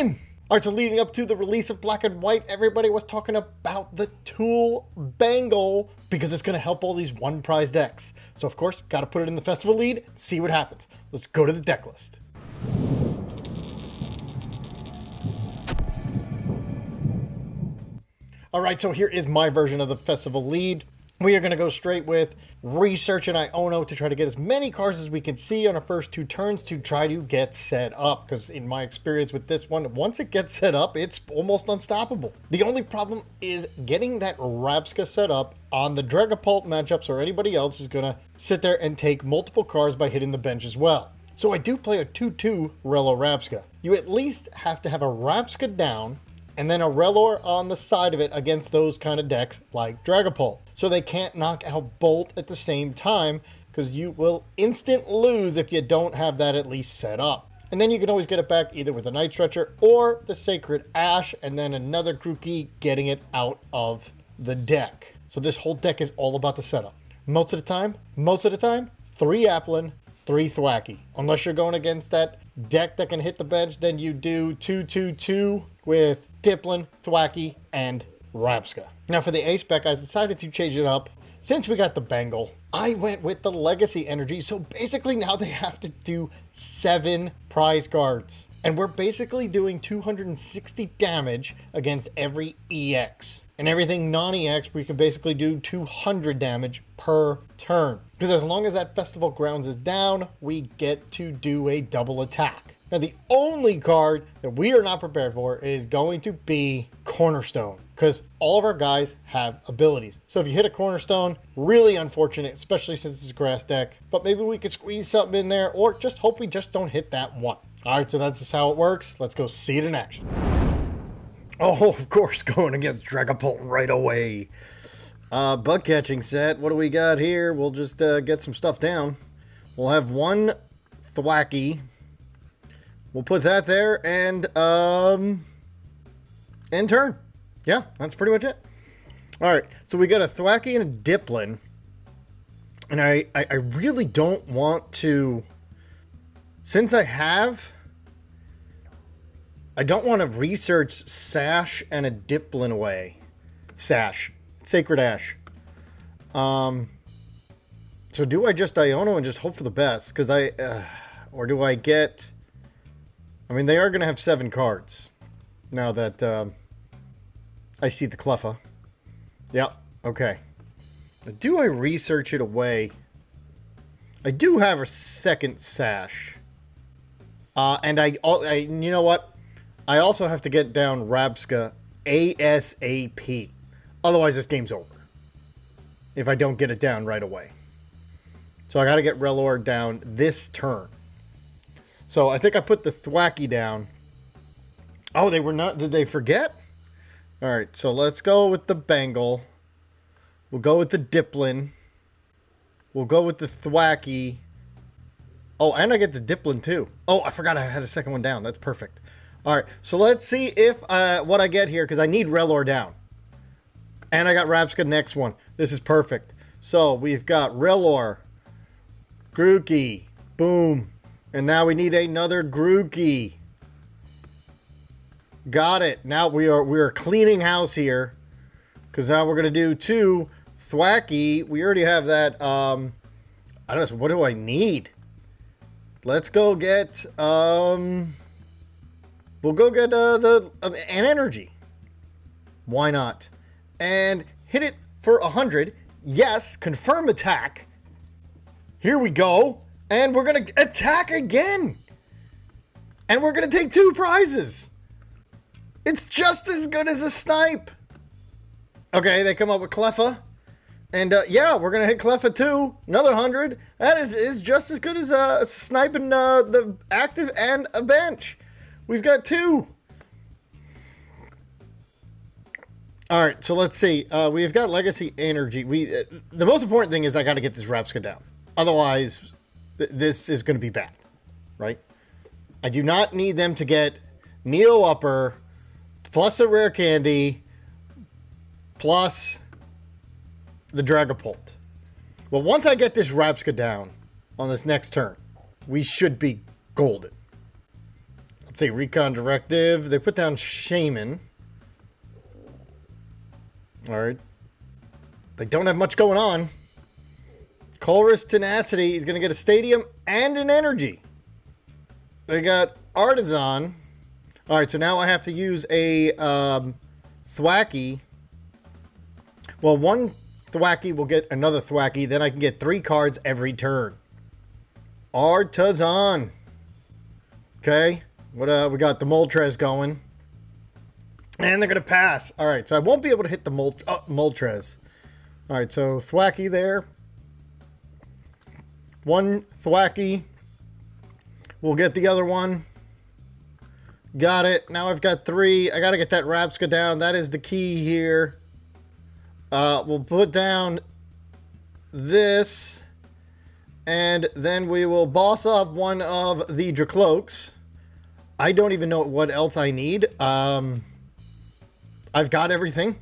win! Alright, so leading up to the release of Black and White, everybody was talking about the Tool Bangle because it's going to help all these one prize decks. So of course, got to put it in the festival lead, see what happens. Let's go to the deck list. Alright, so here is my version of the festival lead. We are going to go straight with Research and Iono to try to get as many cards as we can see on our first 2 turns to try to get set up. Because in my experience with this one, once it gets set up, it's almost unstoppable. The only problem is getting that Rabsca set up on the Dragapult matchups or anybody else who's going to sit there and take multiple cards by hitting the bench as well. So I do play a 2-2 Rellor Rabsca. You at least have to have a Rabsca down and then a Rellor on the side of it against those kind of decks like Dragapult. So they can't knock out Bolt at the same time because you will instant lose if you don't have that at least set up. And then you can always get it back either with a Night Stretcher or the Sacred Ash and then another Grookey getting it out of the deck. So this whole deck is all about the setup. Most of the time, 3 Applin, 3 Thwackey. Unless you're going against that deck that can hit the bench, then you do 2-2-2 with Dipplin, Thwackey, and Rabsca. Now for the ace spec, I decided to change it up. Since we got the Bangle, I went with the Legacy Energy. So basically now they have to do 7 prize cards. And we're basically doing 260 damage against every EX. And everything non-EX, we can basically do 200 damage per turn. Because as long as that Festival Grounds is down, we get to do a double attack. Now the only card that we are not prepared for is going to be Cornerstone. Because all of our guys have abilities. So if you hit a Cornerstone, really unfortunate, especially since it's a grass deck. But maybe we could squeeze something in there or just hope we just don't hit that one. Alright, so that's just how it works. Let's go see it in action. Oh, of course, going against Dragapult right away. Bug Catching Set. What do we got here? We'll just get some stuff down. We'll have 1 Thwackey. We'll put that there and end turn. Yeah, that's pretty much it. Alright, so we got a Thwackey and a Dipplin. And I really don't want to... Since I don't want to research Sash and a Dipplin away. Sash. Sacred Ash. So do I just Iono and just hope for the best? Because or do I get... I mean, they are going to have 7 cards. Now that I see the Cleffa. Yep, okay. Do I research it away? I do have a second Sash. And you know what? I also have to get down Rabsca ASAP. Otherwise, this game's over. If I don't get it down right away. So I got to get Rellor down this turn. So I think I put the Thwackey down. Oh, they were not... Did they forget? Alright, so let's go with the Bangle. We'll go with the Dipplin. We'll go with the Thwackey. Oh, and I get the Dipplin too. Oh, I forgot I had a second one down. That's perfect. Alright, so let's see if what I get here, because I need Rellor down. And I got Rabsca next one. This is perfect. So we've got Rellor, Grookey, boom. And now we need another Grookey. Got it. Now we are cleaning house here. Because now we're going to do 2 Thwackey. We already have that. I don't know. So what do I need? Let's go get... we'll go get an energy. Why not? And hit it for 100. Yes. Confirm attack. Here we go. And we're going to attack again. And we're going to take 2 prizes. It's just as good as a Snipe. Okay, they come up with Cleffa. And yeah, we're going to hit Cleffa too. Another 100. That is just as good as a Snipe and the active and a bench. We've got 2. Alright, so let's see. We've got Legacy Energy. The most important thing is I got to get this Rabsca down. Otherwise, this is going to be bad. Right? I do not need them to get Neo Upper, plus a Rare Candy, plus the Dragapult. Well, once I get this Rabsca down on this next turn, we should be golden. Let's see, Recon Directive. They put down Shaman. Alright. They don't have much going on. Colress Tenacity is going to get a Stadium and an Energy. They got Artisan. Alright, so now I have to use a Thwackey. Well, one Thwackey will get another Thwackey. Then I can get 3 cards every turn. Artisan. Okay. What we got the Moltres going. And they're going to pass. Alright, so I won't be able to hit the Moltres. Alright, so Thwackey there. One Thwackey. We'll get the other one. Got it. Now I've got 3. I got to get that Rabsca down. That is the key here. We'll put down this. And then we will boss up one of the Dracloaks. I don't even know what else I need. I've got everything.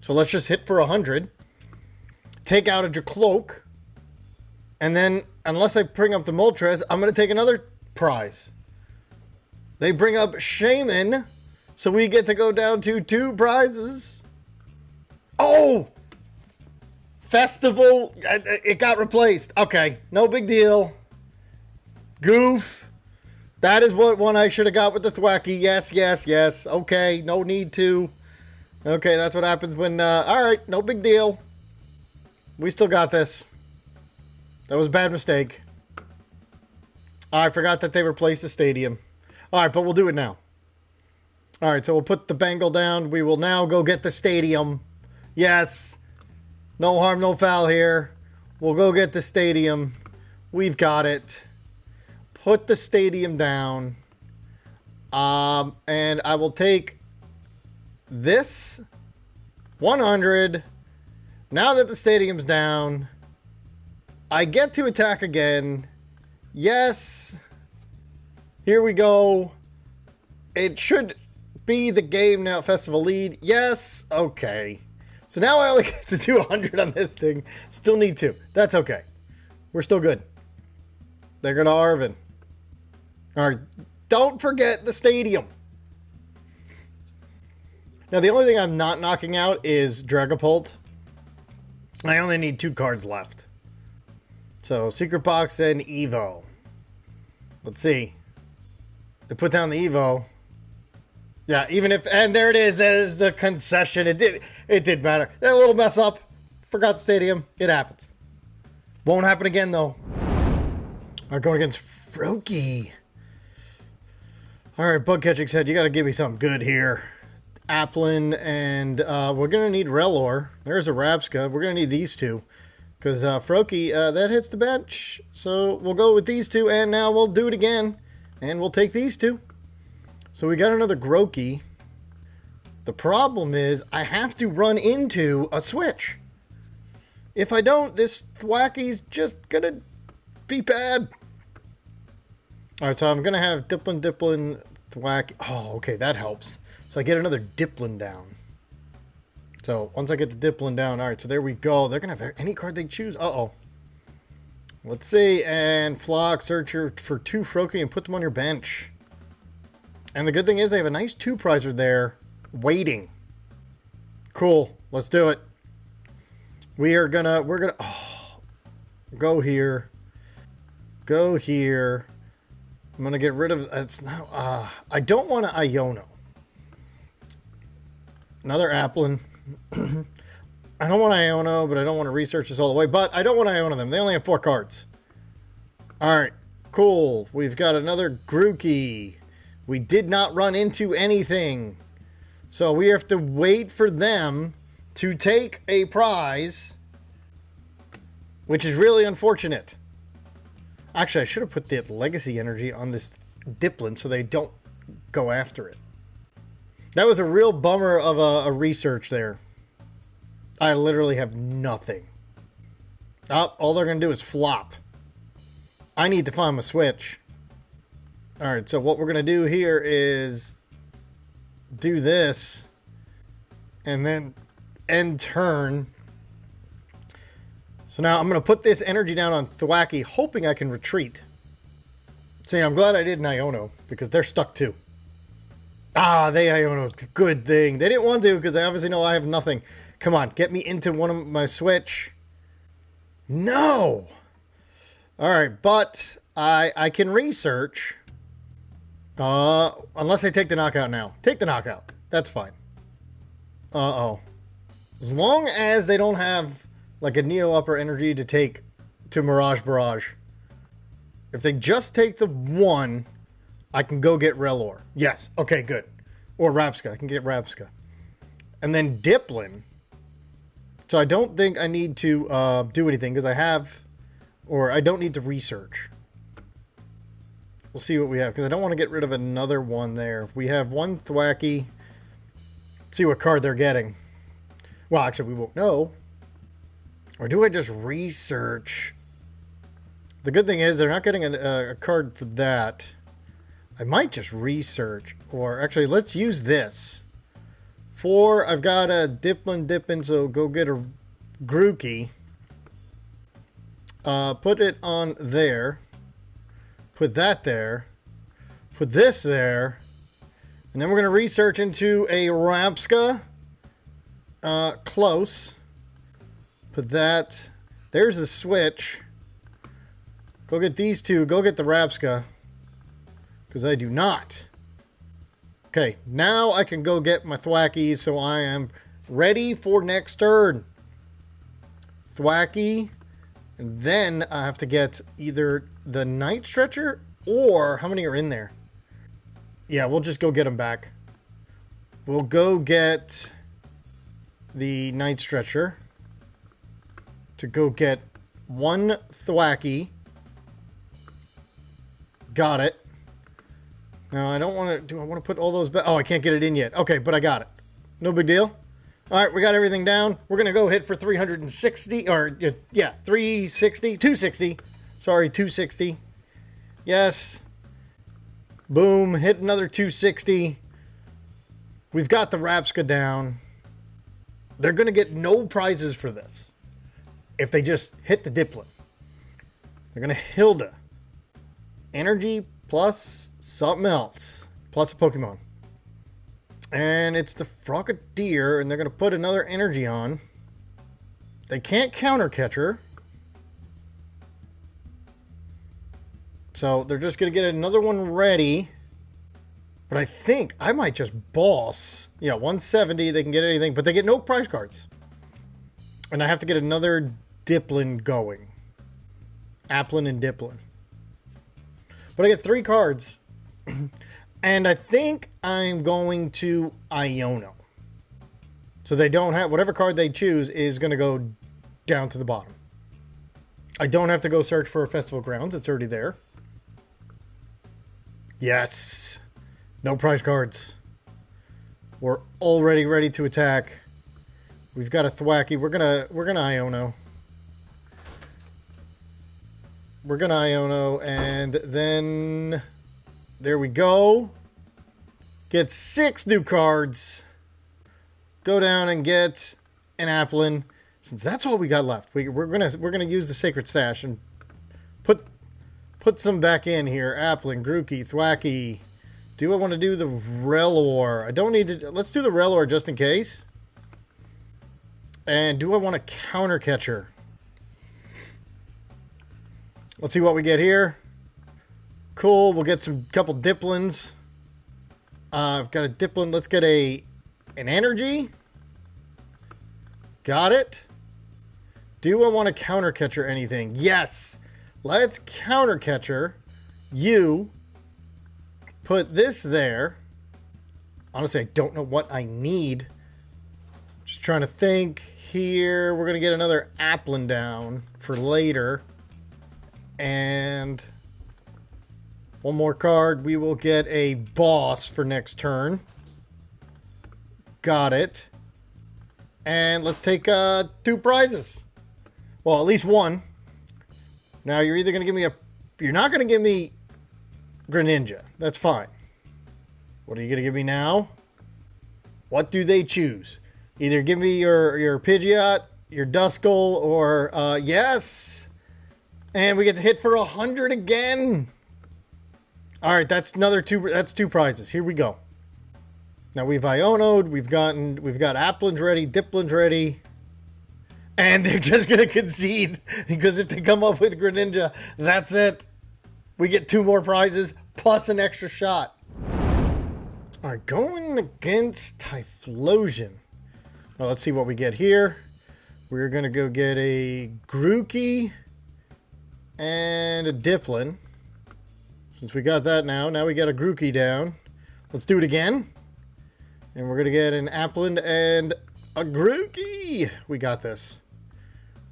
So let's just hit for 100. Take out a Dracloak. And then, unless I bring up the Moltres, I'm going to take another prize. They bring up Shaman. So we get to go down to 2 prizes. Oh! Festival. It got replaced. Okay. No big deal. Goof. That is what one I should have got with the Thwackey. Yes, yes, yes. Okay. No need to. Okay, that's what happens when... Alright. No big deal. We still got this. That was a bad mistake. I forgot that they replaced the Stadium. Alright, but we'll do it now. Alright, so we'll put the Bangle down. We will now go get the Stadium. Yes. No harm, no foul here. We'll go get the Stadium. We've got it. Put the Stadium down. And I will take this 100. Now that the Stadium's down, I get to attack again. Yes. Here we go. It should be the game now. Festival lead. Yes. Okay. So now I only get to do 100 on this thing. Still need 2. That's okay. We're still good. They're going to Arvin. Alright. Don't forget the Stadium. Now the only thing I'm not knocking out is Dragapult. I only need 2 cards left. So, Secret Box and Evo. Let's see. They put down the Evo. Yeah, even if... And there it is. There's the concession. It did matter. A little mess up. Forgot the Stadium. It happens. Won't happen again, though. Alright, going against Froakie. Alright, Bug Catching Set. You gotta give me something good here. Applin and... we're gonna need Rellor. There's a Rabsca. We're gonna need these 2. Because Froakie, that hits the bench. So we'll go with these 2, and now we'll do it again. And we'll take these 2. So we got another Grookey. The problem is, I have to run into a switch. If I don't, this Thwackey's just gonna be bad. Alright, so I'm gonna have Dipplin, Thwackey. Oh, okay, that helps. So I get another Dipplin down. So, once I get the Dipplin down, alright, so there we go. They're going to have any card they choose. Uh-oh. Let's see. And Flock, Searcher for 2 Froakie and put them on your bench. And the good thing is they have a nice 2-prizer there waiting. Cool. Let's do it. We're gonna, go here. Go here. I'm going to get rid of, it's now, I don't want to Iono. Another Applin. I don't want Iono, but I don't want to research this all the way. But I don't want Iono them. They only have 4 cards. Alright, cool. We've got another Grookey. We did not run into anything. So we have to wait for them to take a prize, which is really unfortunate. Actually, I should have put the Legacy Energy on this Dipplin so they don't go after it. That was a real bummer of a research there. I literally have nothing. Oh, all they're going to do is flop. I need to find a switch. Alright, so what we're going to do here is do this. And then end turn. So now I'm going to put this energy down on Thwackey, hoping I can retreat. See, I'm glad I did an Iono, because they're stuck too. Ah, they Iono. Good thing. They didn't want to, because they obviously know I have nothing. Come on, get me into one of my switch. No! Alright, but I can research. Unless I take the knockout now. Take the knockout. That's fine. Uh-oh. As long as they don't have, like, a Neo Upper Energy to take to Mirage Barrage. If they just take the one, I can go get Rellor. Yes. Okay, good. Or Rabsca. I can get Rabsca. And then Dipplin. So I don't think I need to do anything because I have... Or I don't need to research. We'll see what we have because I don't want to get rid of another one there. We have one Thwackey. See what card they're getting. Well, actually, we won't know. Or do I just research? The good thing is they're not getting a card for that. I might just research. Or actually, let's use this. I've got a Dipplin, so go get a Grookey. Put it on there. Put that there. Put this there. And then we're going to research into a Rabsca. Close. Put that. There's the switch. Go get these two. Go get the Rabsca. Because I do not. Okay, now I can go get my Thwackey, so I am ready for next turn. Thwackey. And then I have to get either the Night Stretcher or how many are in there? Yeah, we'll just go get them back. We'll go get the Night Stretcher to go get one Thwackey. Got it. Now, I don't want to... Do I want to put all those back? Oh, I can't get it in yet. Okay, but I got it. No big deal. All right, we got everything down. We're going to go hit for 360... Or, yeah, 360. 260. Sorry, 260. Yes. Boom. Hit another 260. We've got the Rabsca down. They're going to get no prizes for this. If they just hit the Dipplin. They're going to Hilda. Energy plus something else. Plus a Pokemon. And it's the Frogadier, and they're going to put another energy on. They can't counter catcher. So they're just going to get another one ready. But I think I might just boss. Yeah, 170, they can get anything, but they get no prize cards. And I have to get another Dipplin going. Applin and Dipplin. But I get 3 cards. And I think I'm going to Iono. So they don't have... Whatever card they choose is going to go down to the bottom. I don't have to go search for a Festival Grounds. It's already there. Yes. No prize cards. We're already ready to attack. We've got a Thwackey. We're gonna Iono. We're gonna Iono, and then there we go. Get 6 new cards. Go down and get an Applin. Since that's all we got left, we're gonna use the Sacred Stash and put some back in here. Applin, Grookey, Thwackey. Do I want to do the Rellor? I don't need to. Let's do the Rellor just in case. And do I want a counter catcher? Let's see what we get here. Cool. We'll get some couple Dipplins. I've got a Dipplin. Let's get an energy. Got it. Do I want to counter catcher anything? Yes. Let's counter catcher. You. Put this there. Honestly, I don't know what I need. Just trying to think here. We're going to get another Applin down for later. And one more card. We will get a boss for next turn. Got it. And let's take 2 prizes. Well, at least one. Now, you're either going to give me you're not going to give me Greninja. That's fine. What are you going to give me now? What do they choose? Either give me your Pidgeot, your Duskull, or yes. And we get to hit for 100 again. All right, that's two prizes. Here we go. Now we've Iono'd, we've got Applins ready, Dipplins ready, and they're just gonna concede because if they come up with Greninja, that's it. We get 2 more prizes plus an extra shot. All right, going against Typhlosion. Well, let's see what we get here. We're gonna go get a Grookey and a Dipplin. Since we got that now we got a Grookey down. Let's do it again. And we're going to get an Applin and a Grookey. We got this.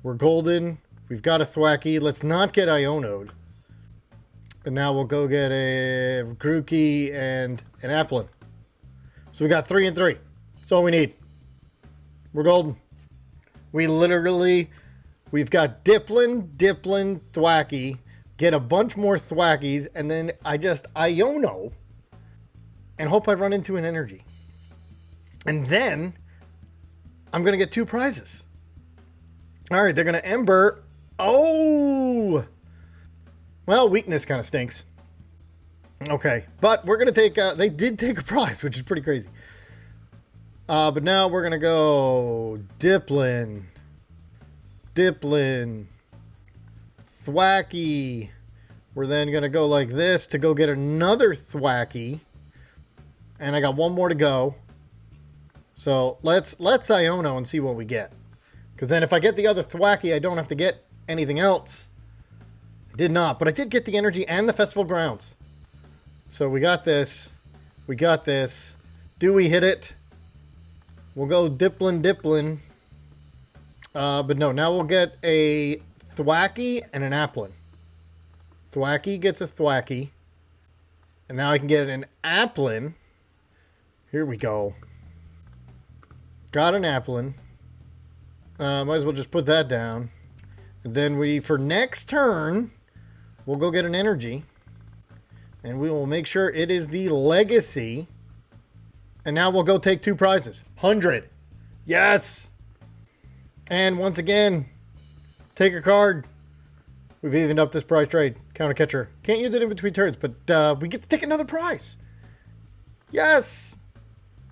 We're golden. We've got a Thwackey. Let's not get Iono'd. And now we'll go get a Grookey and an Applin. So we got 3 and 3. That's all we need. We're golden. We've got Dipplin, Thwackey. Get a bunch more Thwackeys. And then I just Iono. And hope I run into an energy. And then I'm going to get 2 prizes. All right, they're going to Ember. Oh! Well, weakness kind of stinks. Okay, but we're going to take... they did take a prize, which is pretty crazy. But now we're going to go Dipplin, Thwackey. We're then going to go like this to go get another Thwackey. And I got 1 more to go. So let's Iono and see what we get. Because then if I get the other Thwackey, I don't have to get anything else. I did not, but I did get the energy and the Festival Grounds. So we got this. We got this. Do we hit it? We'll go Dipplin. But no, now we'll get a Thwackey and an Applin. Thwackey gets a Thwackey. And now I can get an Applin. Here we go. Got an Applin. Might as well just put that down. And then for next turn, we'll go get an energy. And we will make sure it is the Legacy. And now we'll go take 2 prizes. 100. Yes! And once again, take a card. We've evened up this prize trade. Counter catcher. Can't use it in between turns, but we get to take another prize. Yes!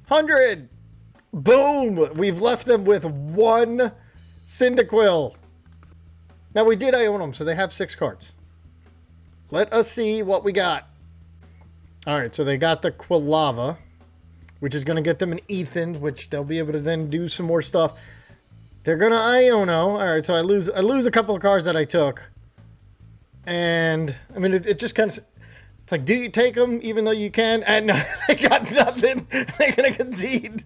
100! Boom! We've left them with 1 Cyndaquil. Now we did Iono them, so they have 6 cards. Let us see what we got. Alright, so they got the Quilava, which is going to get them an Ethan, which they'll be able to then do some more stuff. They're going to Iono. Alright, so I lose a couple of cards that I took. And, I mean, it just kind of... It's like, do you take them even though you can? And no, they got nothing. They're going to concede.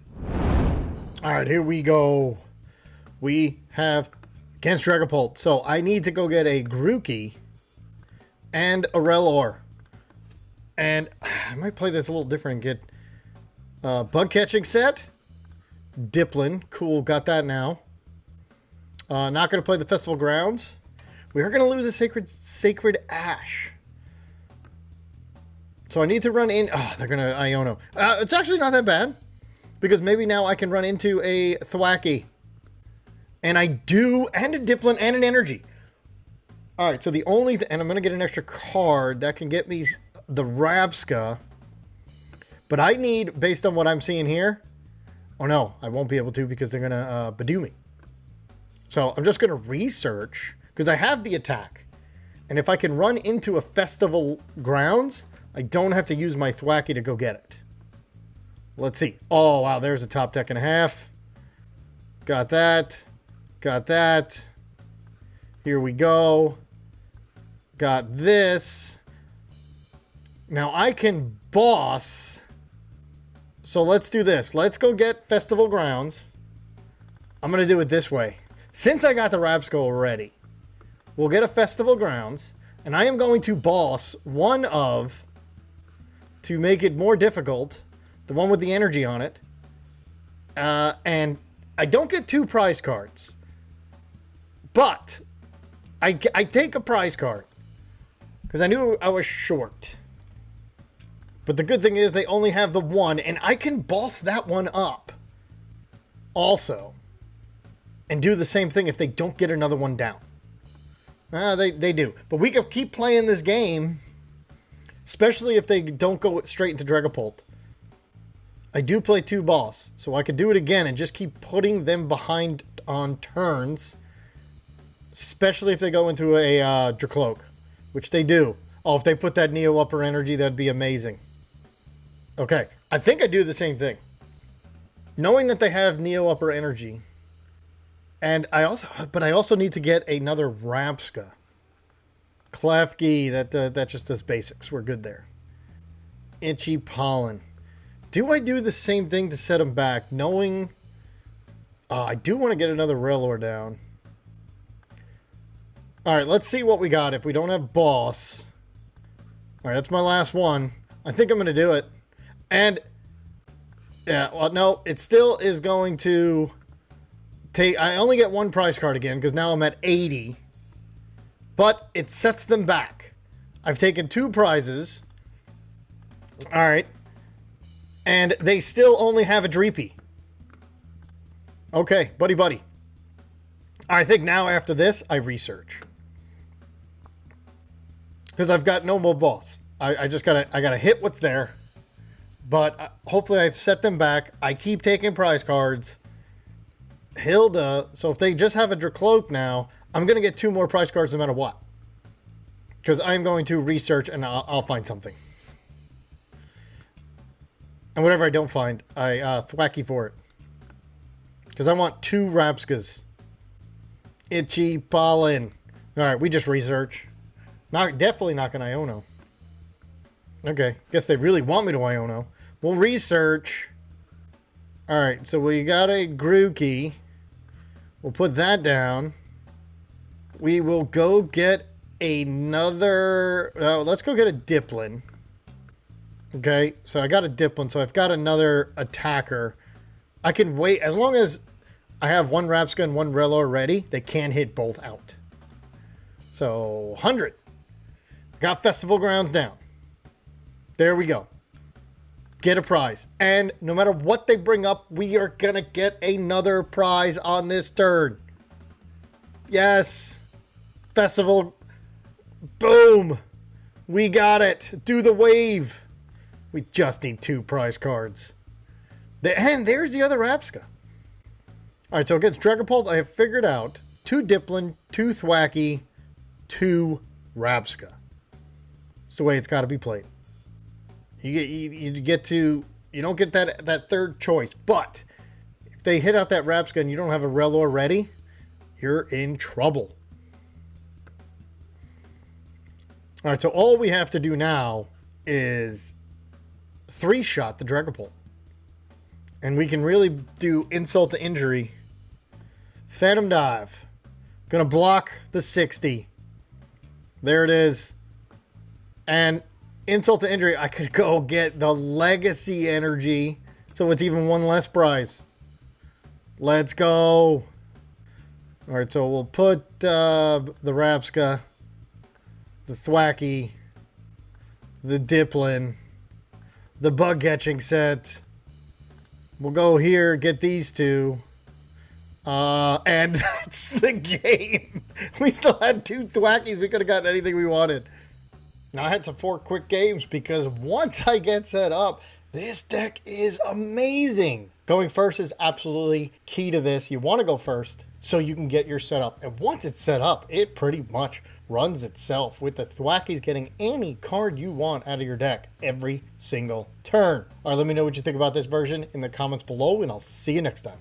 All right, here we go. We have against Dragapult. So I need to go get a Grookey and a Rellor. And I might play this a little different. Get Bug Catching Set. Dipplin. Cool, got that now. Not going to play the Festival Grounds. We are going to lose a Sacred Ash. So I need to run in... Oh, they're going to Iono. It's actually not that bad. Because maybe now I can run into a Thwackey. And I do... And a Dipplin and an energy. Alright, so the only... And I'm going to get an extra card that can get me the Rabsca. But I need, based on what I'm seeing here... Oh no, I won't be able to because they're going to Badoo me. So I'm just going to research. Because I have the attack. And if I can run into a Festival Grounds... I don't have to use my Thwackey to go get it. Let's see. Oh, wow. There's a top deck and a half. Got that. Got that. Here we go. Got this. Now I can boss. So let's do this. Let's go get Festival Grounds. I'm going to do it this way. Since I got the Rabsca already, we'll get a Festival Grounds. And I am going to boss one of... to make it more difficult, the one with the energy on it. And I don't get 2 prize cards. But I take a prize card. Because I knew I was short. But the good thing is they only have the 1. And I can boss that one up. Also. And do the same thing if they don't get another one down. They do. But we can keep playing this game. especially if they don't go straight into Dragapult. I do play 2 balls, so I could do it again and just keep putting them behind on turns, especially if they go into a Dracloak, which they do. Oh, if they put that Neo Upper Energy, that'd be amazing. Okay, I think I do the same thing. Knowing that they have Neo Upper Energy, and I also need to get another Rabsca. Klefki, that just does basics. We're good there. Itchy Pollen. Do I do the same thing to set them back? Knowing... I do want to get another Rellor down. Alright, let's see what we got if we don't have Boss. Alright, that's my last one. I think I'm going to do it. And... yeah, well, no, it still is going to take... I only get 1 prize card again because now I'm at 80. But it sets them back. I've taken 2 prizes. Alright. And they still only have a Dreepy. Okay, buddy. I think now after this, I research. Because I've got no more boss. I gotta hit what's there. But hopefully I've set them back. I keep taking prize cards. Hilda, so if they just have a Dracloak now, I'm going to get 2 more prize cards no matter what. Because I'm going to research and I'll find something. And whatever I don't find, I thwacky for it. Because I want 2 Rabscas. Itchy Pollen. Alright, we just research. Definitely not going to Iono. Okay, guess they really want me to Iono. We'll research. Alright, so we got a Grookey. We'll put that down. We will go get another... let's go get a Dipplin. Okay, so I got a Dipplin, so I've got another attacker. I can wait. As long as I have 1 Rabsca and 1 Rellor ready, they can hit both out. So, 100. Got Festival Grounds down. There we go. Get a prize. And no matter what they bring up, we are going to get another prize on this turn. Yes. Festival. Boom. We got it. Do the wave. We just need 2 prize cards. And there's the other Rabsca. Alright, so against Dragapult, I have figured out 2 Dipplin, 2 Thwackey, 2 Rabsca. It's the way it's got to be played. You don't get that third choice. But if they hit out that Rabsca and you don't have a Rellor ready, you're in trouble. Alright, so all we have to do now is 3-shot the Dragapult. And we can really do insult to injury. Phantom Dive. Gonna block the 60. There it is. And insult to injury, I could go get the Legacy Energy. So it's even 1 less prize. Let's go. Alright, so we'll put the Rabsca, the Thwackey, the Dipplin, the Bug Catching Set. We'll go here, get these 2. And that's the game. We still had 2 Thwackies. We could have gotten anything we wanted. Now, I had some 4 quick games because once I get set up, this deck is amazing. Going first is absolutely key to this. You want to go first so you can get your setup. And once it's set up, it pretty much runs itself with the Thwackies getting any card you want out of your deck every single turn. All right, let me know what you think about this version in the comments below, and I'll see you next time.